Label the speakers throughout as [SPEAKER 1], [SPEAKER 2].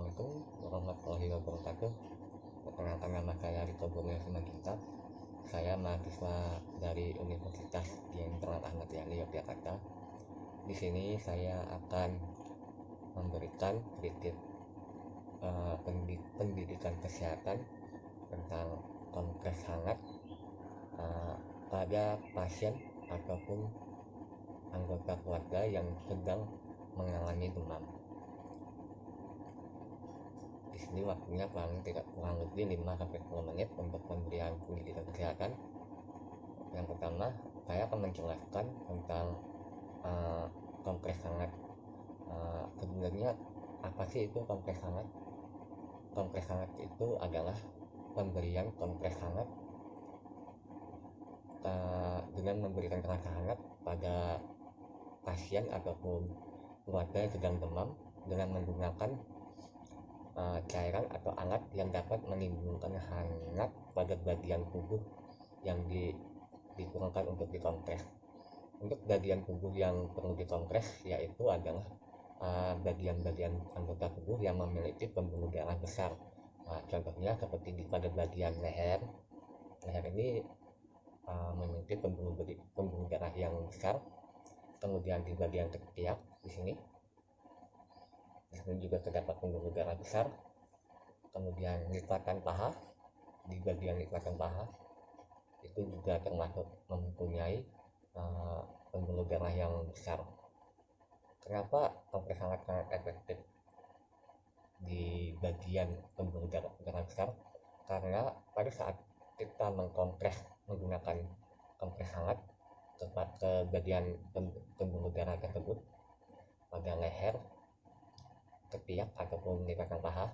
[SPEAKER 1] Assalamualaikum warahmatullahi wabarakatuh. Perkenalkan, nama saya Riko Borneo Simanjuntak. Saya mahasiswa dari Universitas Jenderal Ahmad Yani Yogyakarta. Di sini saya akan memberikan sedikit pendidikan kesehatan tentang kompres hangat pada pasien ataupun anggota keluarga yang sedang mengalami demam. Di sini waktunya kurang lebih 5-10 menit untuk pemberian pendidikan kesehatan. Yang pertama, saya akan menjelaskan tentang kompres hangat. Sebenarnya apa sih itu kompres hangat? Kompres hangat itu adalah pemberian kompres hangat dengan memberikan rasa hangat pada pasien ataupun keluarga yang sedang demam dengan menggunakan cairan atau alat yang dapat menimbulkan hangat pada bagian tubuh yang digunakan untuk dikompres. Untuk bagian tubuh yang perlu dikompres yaitu adalah bagian-bagian anggota tubuh yang memiliki pembuluh darah besar. Contohnya seperti pada bagian leher ini memiliki pembuluh darah yang besar. Kemudian di bagian ketiak di sini juga terdapat pembuluh darah besar. Kemudian lipatan paha, di bagian lipatan paha itu juga termasuk mempunyai pembuluh darah yang besar. Kenapa kompres sangat efektif di bagian pembuluh darah besar? Karena pada saat kita mengkompres menggunakan kompres hangat ke bagian pembuluh darah tersebut pada leher, ketiak ataupun lipatan paha,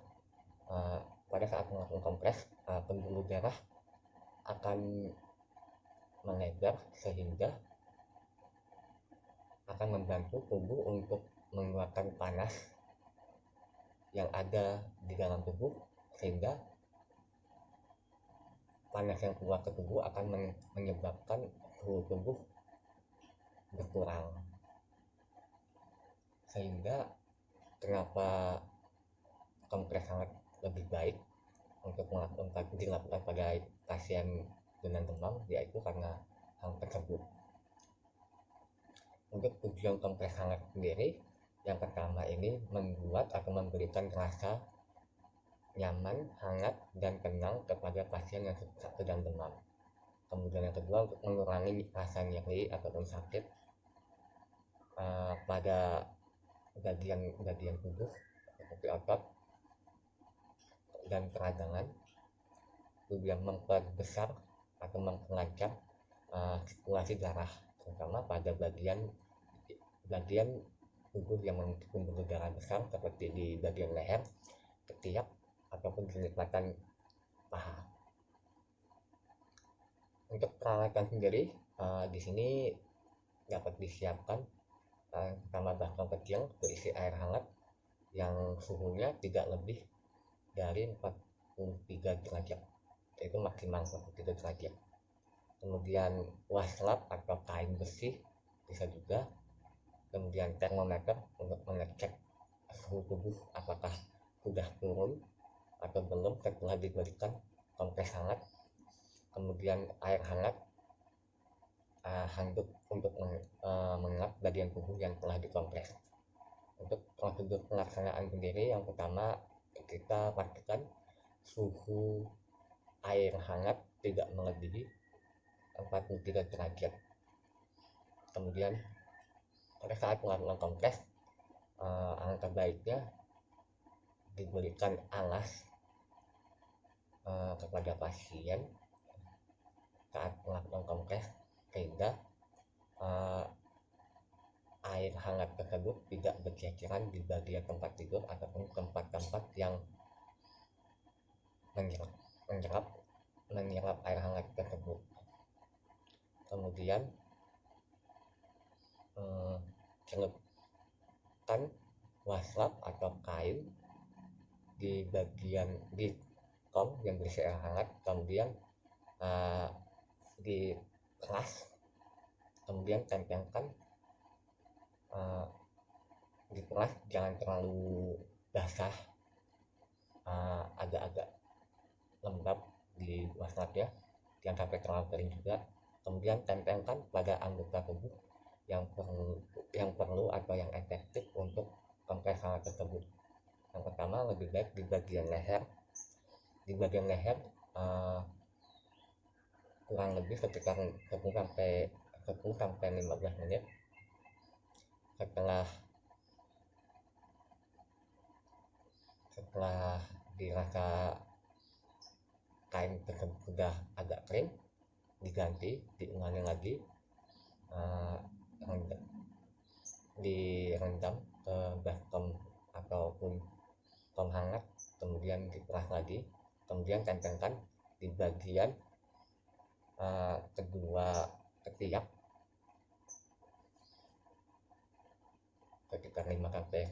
[SPEAKER 1] pada saat melakukan kompres pembuluh darah akan melebar sehingga akan membantu tubuh untuk mengeluarkan panas yang ada di dalam tubuh, sehingga panas yang keluar ke tubuh akan menyebabkan suhu tubuh berkurang. Sehingga kenapa kompres sangat lebih baik untuk dilakukan pada pasien dengan demam, yaitu karena hal tersebut. Untuk tujuan kompres hangat sendiri, yang pertama ini membuat atau memberikan rasa nyaman, hangat, dan tenang kepada pasien yang sedang demam. Kemudian yang kedua, untuk mengurangi rasa nyeri ataupun sakit pada bagian tubuh seperti otot dan peradangan. Kemudian memperbesar atau memperlancar sirkulasi darah, terutama pada bagian tubuh yang memiliki pembuluh darah besar seperti di bagian leher, ketiak ataupun di lipatan paha. Untuk peralatan sendiri di sini dapat disiapkan pertama bakal kecil berisi air hangat yang suhunya tidak lebih dari 43 derajat, yaitu maksimal 43 derajat. Kemudian wastafel atau kain besi bisa juga. Kemudian termometer untuk mengecek suhu tubuh apakah sudah turun atau belum setelah diberikan kompres hangat. Kemudian air hangat, handuk untuk mengap bagian tubuh yang telah dikompres. Untuk prosedur pelaksanaan sendiri, yang pertama kita pastikan suhu air hangat tidak melebihi 43 derajat. Kemudian pada saat melakukan kompres, alangkah baiknya diberikan alas kepada pasien saat melakukan kompres, sehingga air hangat tersebut tidak berceceran di bagian tempat tidur ataupun tempat-tempat yang menyerap air hangat tersebut. Kemudian celupkan wastafel atau kain di bagian di kom yang berisi air hangat, kemudian diperas, kemudian tempelkan, diperas jangan terlalu basah agak-agak lembab di wastafnya, jangan sampai terlalu kering juga. Kemudian tempelkan pada anggota tubuh yang perlu atau yang efektif untuk kompres hangat tersebut. Yang pertama, lebih baik di bagian leher. Di bagian leher kurang lebih sekitar 10 sampai 15 menit. Setelah dirasa kain tersebut sudah agak kering, diganti, diulangi lagi, direndam ke baskom ataupun foam hangat, kemudian diperas lagi, kemudian tempelkan di bagian kedua ketiak sekitar 10 sampai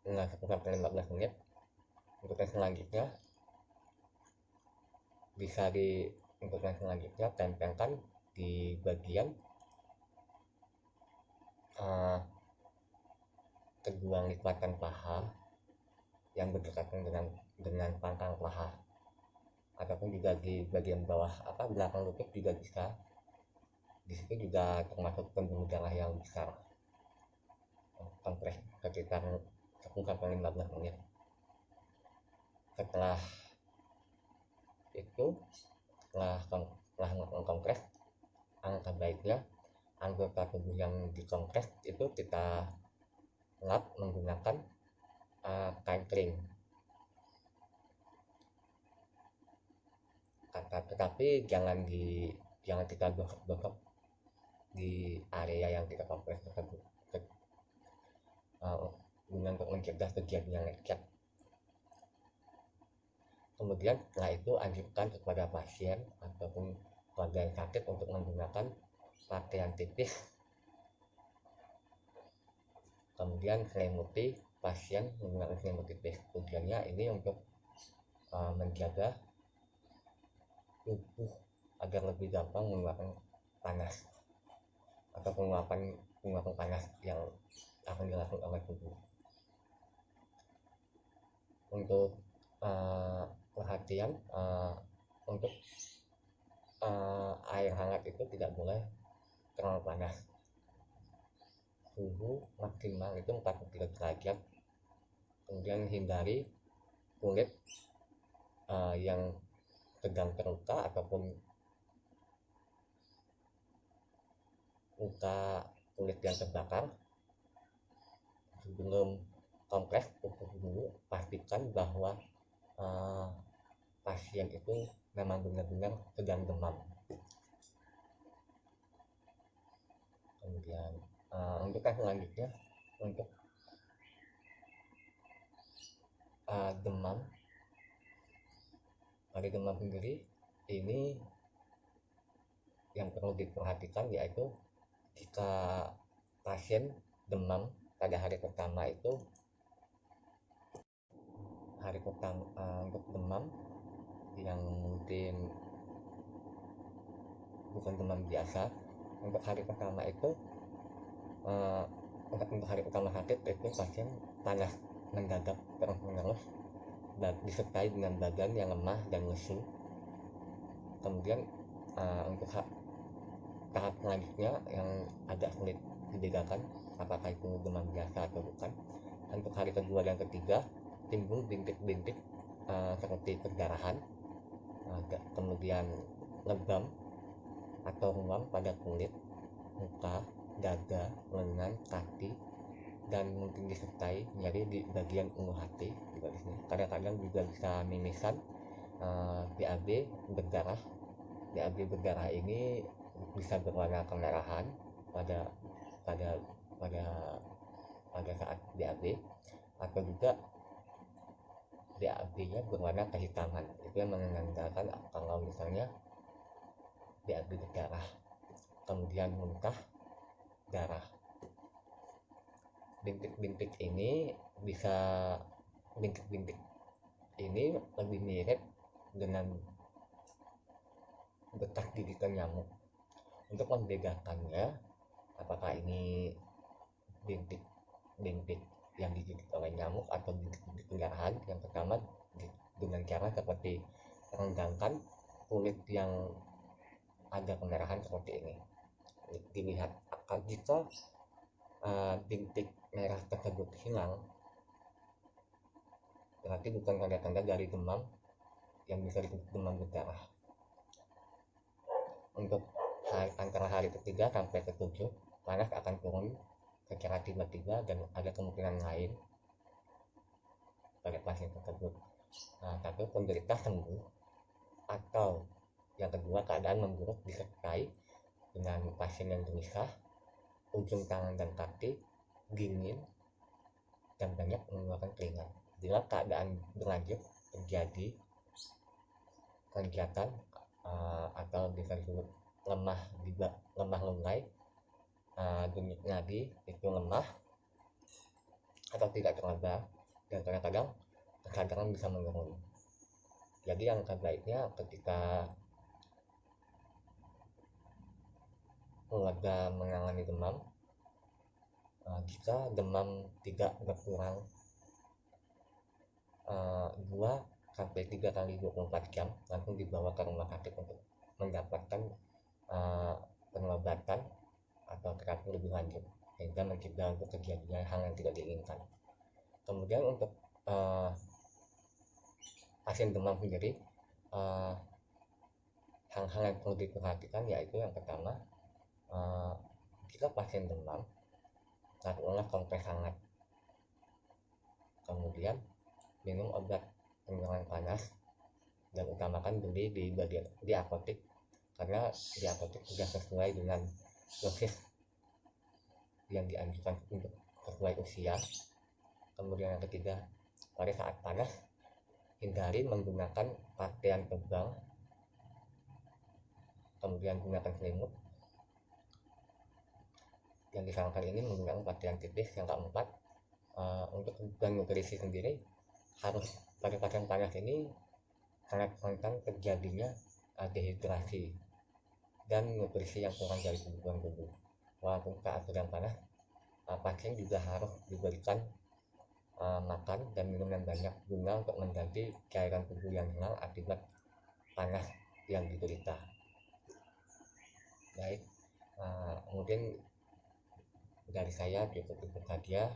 [SPEAKER 1] 15 menit. Untuk yang selanjutnya tempelkan di bagian kedua lipatan paha yang berdekatan dengan pangkal paha, ataupun juga di bagian bawah belakang lutut juga bisa. Di situ juga termasuk pembuluh darah yang besar. Kompres sekitar 10 sampai 15 menit. Setelah mengkompres, angka baiknya anggota tubuh yang dikompres itu kita lap menggunakan kain kering. Tetapi jangan kita gosok-gosok di area yang kita kompres tersebut, dengan untuk mencegah terjadinya lecet. Kemudian setelah itu anjurkan kepada pasien ataupun keluarga yang sakit untuk menggunakan pakaian tipis, kemudian selimuti pasien menggunakan selimut tipis. Tujuannya ini untuk menjaga tubuh agar lebih gampang mengeluarkan panas atau penguapan panas yang akan dilakukan oleh tubuh. Untuk perhatian, untuk air hangat itu tidak boleh terlalu panas. Suhu maksimal itu 43 derajat. Kemudian hindari kulit yang sedang terluka ataupun luka kulit yang terbakar. Sebelum kompres, dulu pastikan bahwa pasien itu memang benar-benar sedang demam. Kemudian untuk yang selanjutnya, untuk demam, pada demam sendiri ini yang perlu diperhatikan, yaitu jika pasien demam pada hari pertama itu, untuk demam yang mungkin bukan demam biasa, untuk hari pertama itu untuk hari pertama sakit itu pasien panas mendadak terus-menerus disertai dengan badan yang lemah dan lesu. Kemudian untuk tahap selanjutnya yang agak sulit dibedakan apakah itu demam biasa atau bukan. Untuk hari kedua dan ketiga timbul bintik-bintik seperti perdarahan, kemudian lebam atau ruam pada kulit, muka, dada, lengan, kaki, dan mungkin disertai nyeri di bagian ulu hati juga di sini. Kadang-kadang juga bisa mimisan, BAB berdarah. BAB berdarah ini bisa berwarna kemerahan pada saat BAB, atau juga BAB-nya berwarna kehitaman. Itu yang menandakan kalau misalnya BAB berdarah. Kemudian muntah darah. Bintik-bintik ini lebih mirip dengan bekas gigitan nyamuk. Untuk membedakannya apakah ini bintik yang digigit oleh nyamuk atau digigit pendarahan. Yang pertama dengan cara seperti renggangkan kulit yang ada pendarahan seperti ini, dilihat. Jika bintik merah tersebut hilang, berarti bukan tanda-tanda dari demam yang bisa disebut demam berdarah. Untuk antara hari ketiga sampai ketujuh, panas akan turun secara tiba-tiba dan ada kemungkinan lain pada pasien tersebut. Tapi penderita sembuh, atau yang kedua keadaan memburuk disertai dengan pasien yang gelisah, ujung tangan dan kaki dingin, dan banyak mengeluarkan keringat. Bila keadaan berlanjut terjadi kegiatan atau bisa disebut lemah lunglai, denyut nadi itu lemah atau tidak teraba, dan kadang-kadang kesadaran bisa menurun. Jadi yang terbaiknya ketika keluarga menangani demam, jika demam tidak berkurang 2-3 kali 24 jam, langsung dibawa ke rumah sakit untuk mendapatkan pengobatan atau terapi lebih lanjut, sehingga mencegah untuk kejadian hal yang tidak diinginkan. Kemudian untuk pasien demam sendiri, hal-hal yang perlu diperhatikan yaitu yang pertama, jika pasien demam, lakukanlah kompres hangat. Kemudian minum obat penurun panas, dan utamakan beli di apotek, karena di apotek sudah sesuai dengan dosis yang dianjurkan untuk sesuai usia. Kemudian yang ketiga, pada saat panas hindari menggunakan pakaian tebal, kemudian gunakan selimut. Yang disarankan ini menggunakan pakaian tipis. Yang keempat, untuk kebutuhan nutrisi sendiri, harus pada pasien panas ini sangat rentan terjadinya dehidrasi dan nutrisi yang kurang dari kebutuhan tubuh. Walaupun saat sedang panas, pasien juga harus diberikan makan dan minum yang banyak guna untuk mengganti cairan tubuh yang hilang akibat panas yang diderita. Baik, mungkin dari saya cukup itu saja.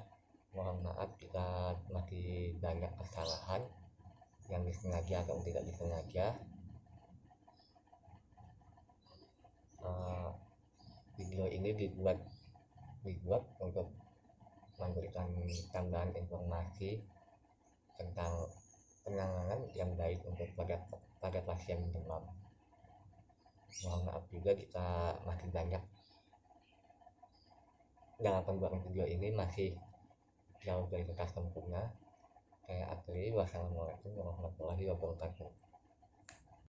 [SPEAKER 1] Mohon maaf jika masih banyak kesalahan yang disengaja atau tidak disengaja. Video ini dibuat untuk memberikan tambahan informasi tentang penanganan yang baik untuk pada pasien demam. Mohon maaf juga jika masih banyak dalam pembuatan video ini masih jauh dari kata sempurna. Saya akhiri, wassalamualaikum warahmatullahi wabarakatuh.